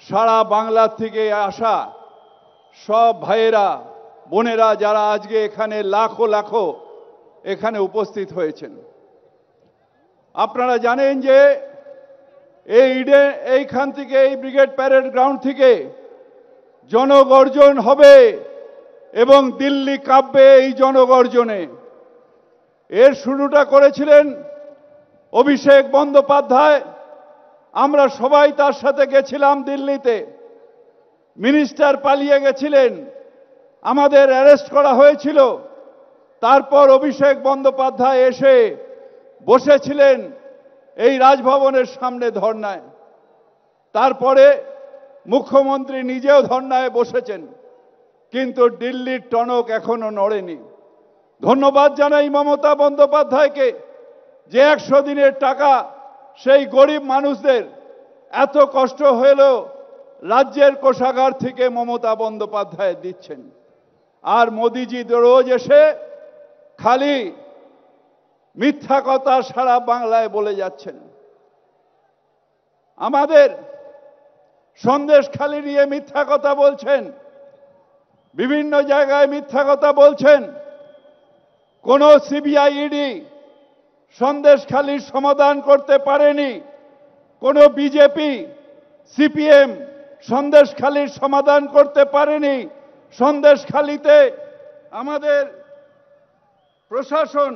সারা বাংলা থেকে আসা সব ভাইয়েরা বোনেরা যারা আজকে এখানে লাখো লাখো এখানে উপস্থিত হয়েছেন। আপনারা জানেন যে এইখান থেকে এই ব্রিগেড প্যারেড গ্রাউন্ড থেকে জনগর্জন হবে এবং দিল্লি কাঁপবে এই জনগর্জনে। এর শুরুটা করেছিলেন অভিষেক বন্দ্যোপাধ্যায়। আমরা সবাই তার সাথে গেছিলাম দিল্লিতে। মিনিস্টার পালিয়ে গেছিলেন, আমাদের অ্যারেস্ট করা হয়েছিল। তারপর অভিষেক বন্দ্যোপাধ্যায় এসে বসেছিলেন এই রাজভবনের সামনে ধর্নায়। তারপরে মুখ্যমন্ত্রী নিজেও ধর্নায় বসেছেন, কিন্তু দিল্লির টনক এখনো নড়েনি। ধন্যবাদ জানাই মমতা বন্দ্যোপাধ্যায়কে যে 100 দিনের টাকা সেই গরিব মানুষদের এত কষ্ট হলেও রাজ্যের কোষাগার থেকে মমতা বন্দ্যোপাধ্যায় দিচ্ছেন। আর মোদিজি রোজ এসে খালি মিথ্যা কথা সারা বাংলায় বলে যাচ্ছেন। আমাদের সন্দেশখালি নিয়ে মিথ্যা কথা বলছেন, বিভিন্ন জায়গায় মিথ্যা কথা বলছেন। কোন সিবিআই ইডি সন্দেশখালির সমাধান করতে পারেনি, কোন বিজেপি সিপিএম সন্দেশখালির সমাধান করতে পারেনি। সন্দেশখালিতে আমাদের প্রশাসন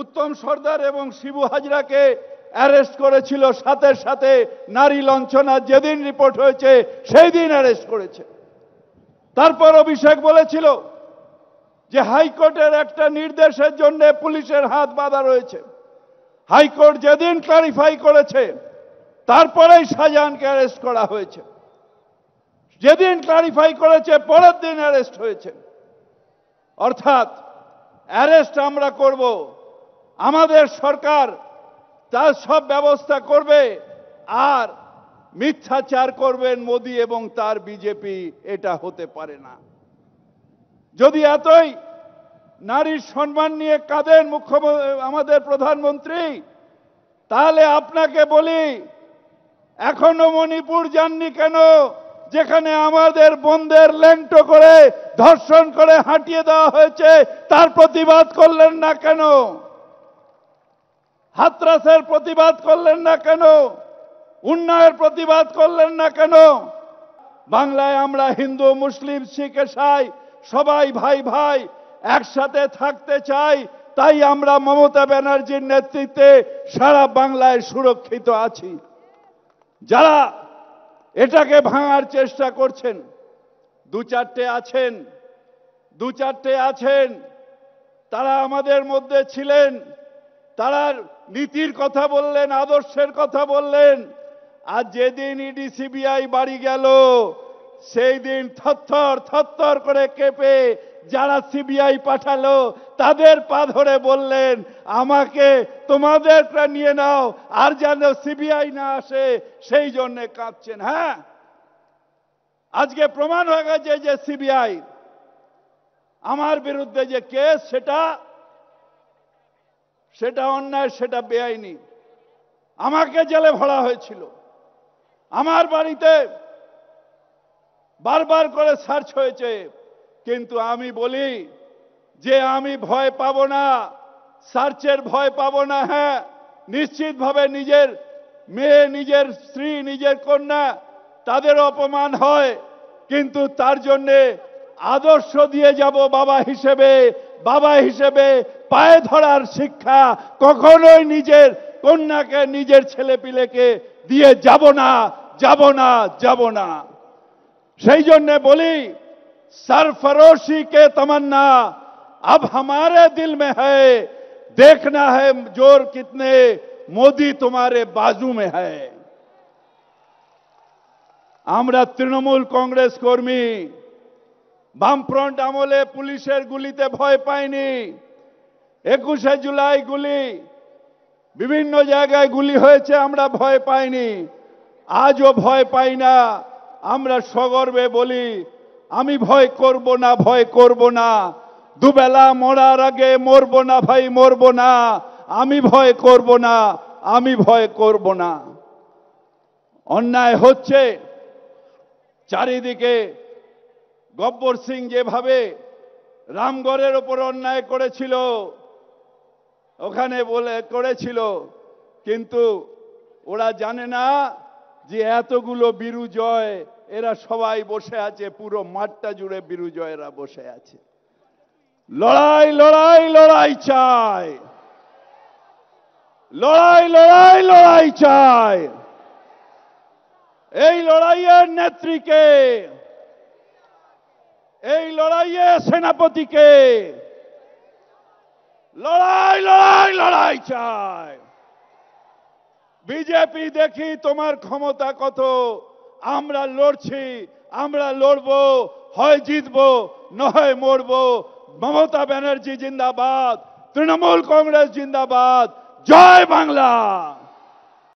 উত্তম সর্দার এবং শিবু হাজরাকে অ্যারেস্ট করেছিল, সাথে সাথে নারী লাঞ্ছনা যেদিন রিপোর্ট হয়েছে সেই দিন অ্যারেস্ট করেছে। তারপর অভিষেক বলেছিল যে হাইকোর্টের একটা নির্দেশের জন্য পুলিশের হাত বাঁধা রয়েছে। হাইকোর্ট যেদিন ক্লারিফাই করেছে তারপরেই শাহজাহানকে অ্যারেস্ট করা হয়েছে। যেদিন ক্লারিফাই করেছে পরের দিন অ্যারেস্ট হয়েছে। অর্থাৎ অ্যারেস্ট আমরা করব, আমাদের সরকার তার সব ব্যবস্থা করবে, আর মিথ্যাচার করবেন মোদি এবং তার বিজেপি। এটা হতে পারে না। যদি এতই নারীর সম্মান নিয়ে কাঁদেন আমাদের প্রধানমন্ত্রী, তাহলে আপনাকে বলি এখনো মণিপুর যাননি কেন, যেখানে আমাদের বোনদের ল্যাংটো করে ধর্ষণ করে হাঁটিয়ে দেওয়া হয়েছে? তার প্রতিবাদ করলেন না কেন? হাতরাসের প্রতিবাদ করলেন না কেন? উন্নয়নের প্রতিবাদ করলেন না কেন? বাংলায় আমরা হিন্দু মুসলিম শিখ ইসাই সবাই ভাই ভাই একসাথে থাকতে চাই। তাই আমরা মমতা ব্যানার্জির নেতৃত্বে সারা বাংলায় সুরক্ষিত আছি। যারা এটাকে ভাঙার চেষ্টা করছেন, দু চারটে আছেন, তারা আমাদের মধ্যে ছিলেন। তারা নীতির কথা বললেন, আদর্শের কথা বললেন। আর যেদিন ইডি সিবিআই বাড়ি গেল সেই দিন থরথর করে কেঁপে যারা সিবিআই পাঠালো তাদের পা ধরে বললেন আমাকে তোমাদেরটা নিয়ে নাও, আর যেন সিবিআই না আসে সেই জন্য কাঁদছেন। হ্যাঁ, আজকে প্রমাণ হয়ে গেছে যে সিবিআই আমার বিরুদ্ধে যে কেস সেটা অন্যায়, সেটা বেআইনি। আমাকে জেলে ভরা হয়েছিল, আমার বাড়িতে বারবার করে সার্চ হয়েছে। কিন্তু আমি বলি যে আমি ভয় পাবো না, সার্চের ভয় পাবো না। হ্যাঁ, নিশ্চিতভাবে নিজের মেয়ে, নিজের স্ত্রী, নিজের কন্যা তাদের অপমান হয়, কিন্তু তার জন্যে আদর্শ দিয়ে যাব বাবা হিসেবে পায়ে ধরার শিক্ষা কখনোই নিজের কন্যাকে, নিজের ছেলেপিলেকে দিয়ে যাব না। সেই জন্য বলি सरफरोशी के तमन्ना अब हमारे दिल में है, देखना है जोर कितने मोदी तुम्हारे बाजू में है। আমরা তৃণমূল কংগ্রেস কর্মী বামফ্রন্ট আমলে পুলিশের গুলিতে ভয় পাইনি। 21শে জুলাই গুলি, বিভিন্ন জায়গায় গুলি হয়েছে, আমরা ভয় পাইনি, আজও ভয় পাই না। আমরা সগর্বে বলি আমি ভয় করব না। দুবেলা মরার আগে মরবো না ভাই, মরবো না। আমি ভয় করব না। অন্যায় হচ্ছে, চারিদিকে গব্বর সিং যেভাবে রামগড়ের ওপর অন্যায় করেছিল, ওখানে বলে করেছিল, কিন্তু ওরা জানে না যে এতগুলো বিরুজয় এরা সবাই বসে আছে, পুরো মাঠটা জুড়ে বিরুজয়েরা বসে আছে। লড়াই লড়াই লড়াই চাই, লড়াই লড়াই লড়াই চাই। এই লড়াইয়ের নেত্রীকে, এই লড়াইয়ের সেনাপতিকে, লড়াই লড়াই লড়াই চাই। বিজেপি দেখি তোমার ক্ষমতা কত, আমরা লড়ছি, আমরা লড়বো, হয় জিতবো নয় মরবো। মমতা ব্যানার্জি জিন্দাবাদ, তৃণমূল কংগ্রেস জিন্দাবাদ, জয় বাংলা।